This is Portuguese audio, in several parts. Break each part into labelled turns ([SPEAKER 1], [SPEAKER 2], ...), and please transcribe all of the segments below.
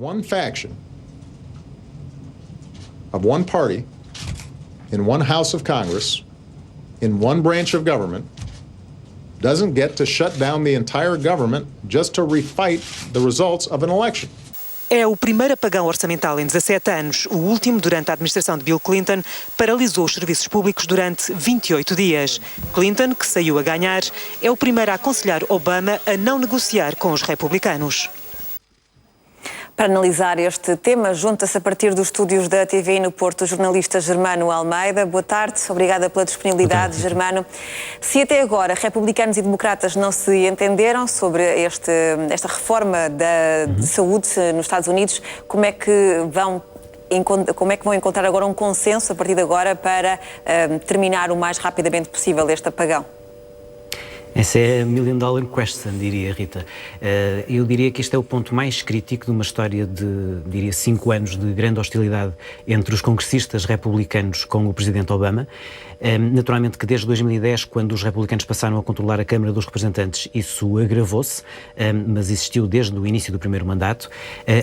[SPEAKER 1] One faction of one party in one House of Congress in one branch of government doesn't get to shut down the entire government just to refight the results of an election.
[SPEAKER 2] É o primeiro apagão orçamental em 17 anos. O último, durante a administração de Bill Clinton, paralisou os serviços públicos durante 28 dias. Clinton, que saiu a ganhar, é o primeiro a aconselhar Obama a não negociar com os republicanos.
[SPEAKER 3] Para analisar este tema, junta-se a partir dos estúdios da TVI no Porto o jornalista Germano Almeida. Boa tarde, obrigada pela disponibilidade, Germano. Se até agora republicanos e democratas não se entenderam sobre esta reforma de saúde nos Estados Unidos, como é que vão encontrar agora um consenso a partir de agora para terminar o mais rapidamente possível este apagão?
[SPEAKER 4] Essa é a million dollar question, diria Rita. Eu diria que este é o ponto mais crítico de uma história de, diria, 5 anos de grande hostilidade entre os congressistas republicanos com o presidente Obama. Naturalmente que desde 2010, quando os republicanos passaram a controlar a Câmara dos Representantes, isso agravou-se, mas existiu desde o início do primeiro mandato.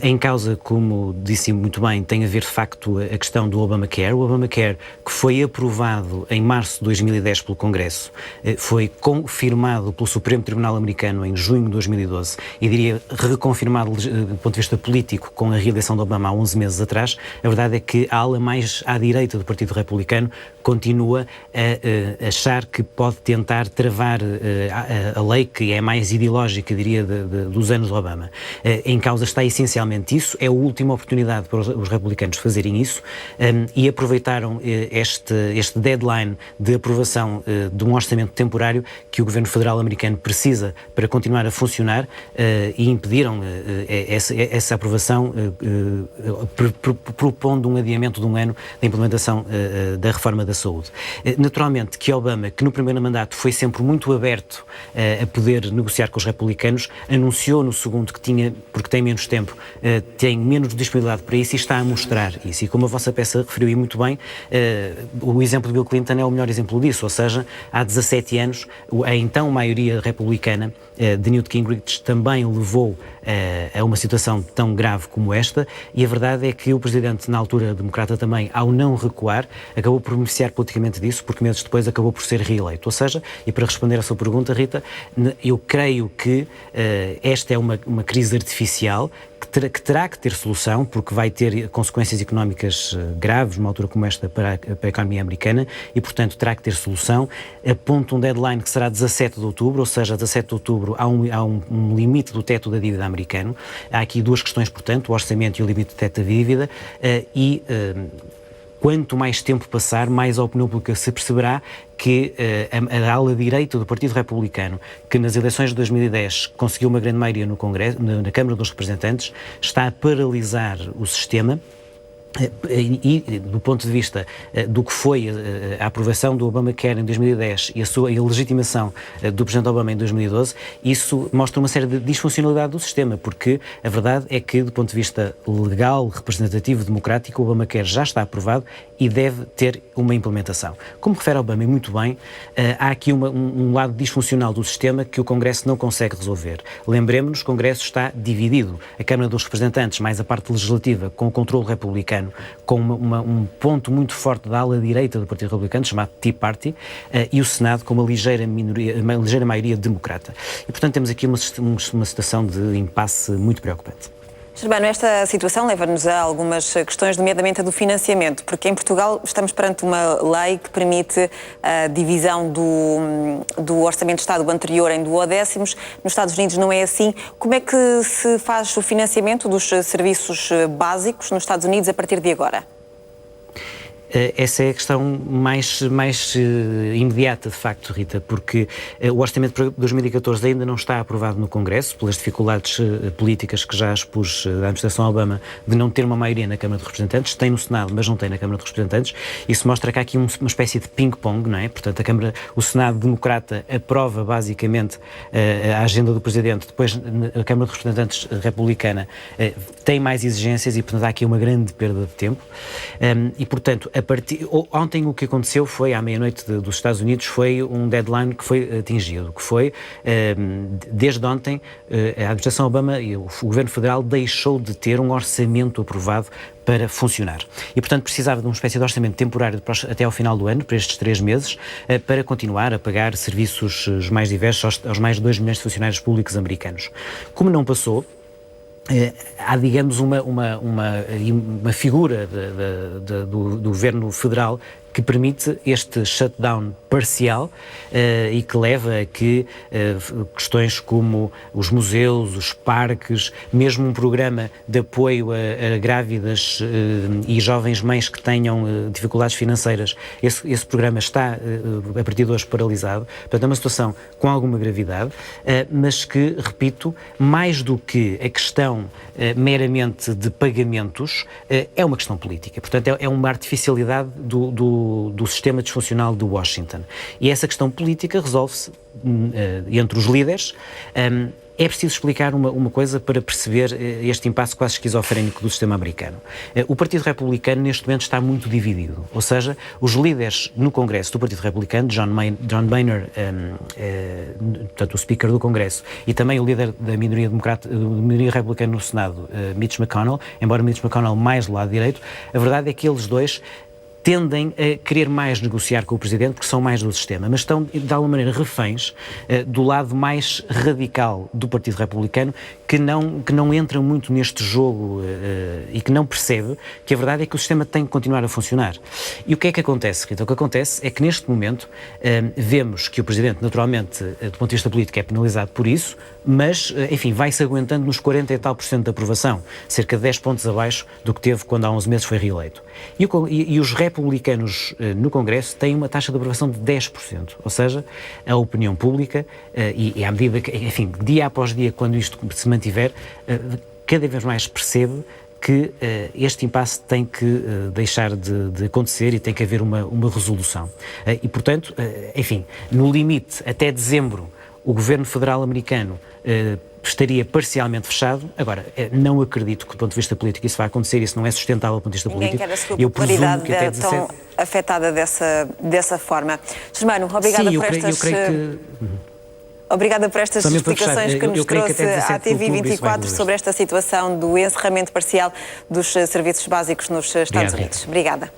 [SPEAKER 4] Em causa, como disse muito bem, tem a ver de facto a questão do Obamacare. O Obamacare, que foi aprovado em março de 2010 pelo Congresso, foi confirmado pelo Supremo Tribunal Americano em junho de 2012 e diria reconfirmado do ponto de vista político com a reeleição de Obama há 11 meses atrás. A verdade é que a ala mais à direita do Partido Republicano continua a achar que pode tentar travar a lei que é mais ideológica, diria, dos anos de Obama. Em causa está essencialmente isso, é a última oportunidade para os republicanos fazerem isso e aproveitaram este deadline de aprovação de um orçamento temporário que o governo federal americano precisa para continuar a funcionar e impediram essa aprovação propondo um adiamento de um ano da implementação da reforma da saúde. Naturalmente que Obama, que no primeiro mandato foi sempre muito aberto a poder negociar com os republicanos, anunciou no segundo que tinha, porque tem menos tempo, tem menos disponibilidade para isso e está a mostrar isso. E como a vossa peça referiu muito bem, o exemplo de Bill Clinton é o melhor exemplo disso, ou seja, há 17 anos, a então maioria republicana de Newt Gingrich também levou a uma situação tão grave como esta, e a verdade é que o presidente, na altura democrata também, ao não recuar, acabou por beneficiar politicamente disso, porque meses depois acabou por ser reeleito. Ou seja, e para responder à sua pergunta, Rita, eu creio que esta é uma crise artificial que terá que ter solução, porque vai ter consequências económicas graves numa altura como esta para a economia americana e, portanto, terá que ter solução. Aponta um deadline que será 17 de outubro, ou seja, 17 de outubro há um limite do teto da dívida americano. Há aqui duas questões, portanto, o orçamento e o limite do teto da dívida quanto mais tempo passar, mais a opinião pública se perceberá que a ala direita do Partido Republicano, que nas eleições de 2010 conseguiu uma grande maioria no Congresso, na Câmara dos Representantes, está a paralisar o sistema. E do ponto de vista do que foi a aprovação do Obamacare em 2010 e a legitimação do Presidente Obama em 2012, isso mostra uma série de disfuncionalidade do sistema, porque a verdade é que, do ponto de vista legal, representativo, democrático, o Obamacare já está aprovado e deve ter uma implementação. Como refere Obama e muito bem, há aqui um lado disfuncional do sistema que o Congresso não consegue resolver. Lembremos-nos, o Congresso está dividido. A Câmara dos Representantes, mais a parte legislativa, com o controle republicano, com um ponto muito forte da ala direita do Partido Republicano, chamado Tea Party, e o Senado com uma ligeira maioria democrata. E, portanto, temos aqui uma situação de impasse muito preocupante.
[SPEAKER 3] Germano, esta situação leva-nos a algumas questões, nomeadamente a do financiamento, porque em Portugal estamos perante uma lei que permite a divisão do Orçamento de Estado anterior em duodécimos. Nos Estados Unidos não é assim. Como é que se faz o financiamento dos serviços básicos nos Estados Unidos a partir de agora?
[SPEAKER 4] Essa é a questão mais imediata, de facto, Rita, porque o Orçamento para 2014 ainda não está aprovado no Congresso, pelas dificuldades políticas que já expus da administração Obama de não ter uma maioria na Câmara dos Representantes. Tem no Senado, mas não tem na Câmara dos Representantes. Isso mostra que há aqui uma espécie de ping-pong, não é? Portanto, o Senado democrata aprova basicamente a agenda do Presidente, depois a Câmara dos Representantes republicana tem mais exigências e, portanto, há aqui uma grande perda de tempo. E, portanto, Ontem o que aconteceu foi, à meia-noite dos Estados Unidos, foi um deadline que foi atingido, que foi, desde ontem, a administração Obama e o Governo Federal deixou de ter um orçamento aprovado para funcionar. E, portanto, precisava de uma espécie de orçamento temporário até ao final do ano, para estes 3 meses, para continuar a pagar serviços os mais diversos aos mais de 2 milhões de funcionários públicos americanos. Como não passou, há, digamos, uma figura do Governo Federal que permite este shutdown parcial e que leva a que questões como os museus, os parques, mesmo um programa de apoio a grávidas e jovens mães que tenham dificuldades financeiras, esse programa está a partir de hoje paralisado. Portanto, é uma situação com alguma gravidade, mas que, repito, mais do que a questão meramente de pagamentos, é uma questão política. Portanto, é uma artificialidade do sistema disfuncional de Washington. E essa questão política resolve-se entre os líderes. É preciso explicar uma coisa para perceber este impasse quase esquizofrénico do sistema americano. O Partido Republicano, neste momento, está muito dividido. Ou seja, os líderes no Congresso do Partido Republicano, John Boehner, portanto, o Speaker do Congresso, e também o líder da minoria republicana no Senado, Mitch McConnell, embora Mitch McConnell mais do lado direito, a verdade é que eles dois tendem a querer mais negociar com o Presidente porque são mais do sistema, mas estão, de alguma maneira, reféns do lado mais radical do Partido Republicano, que não entra muito neste jogo e que não percebe que a verdade é que o sistema tem que continuar a funcionar. E o que é que acontece, Rita? O que acontece é que, neste momento, vemos que o Presidente, naturalmente, do ponto de vista político, é penalizado por isso, mas, enfim, vai-se aguentando nos 40 e tal % de aprovação, cerca de 10 pontos abaixo do que teve quando há 11 meses foi reeleito. E os republicanos no Congresso têm uma taxa de aprovação de 10%, ou seja, a opinião pública, e à medida que, enfim, dia após dia, quando isto se mantiver, cada vez mais percebe que este impasse tem que deixar de acontecer e tem que haver uma resolução. E, portanto, enfim, no limite, até dezembro, o Governo Federal americano estaria parcialmente fechado. Agora, não acredito que, do ponto de vista político, isso vai acontecer, isso não é sustentável do ponto de vista político.
[SPEAKER 3] Ninguém quer a sua popularidade tão afetada dessa forma. Germano, obrigada por estas... Obrigada por estas explicações que nos trouxe à TV24 sobre esta situação do encerramento parcial dos serviços básicos nos Estados Unidos. Obrigada.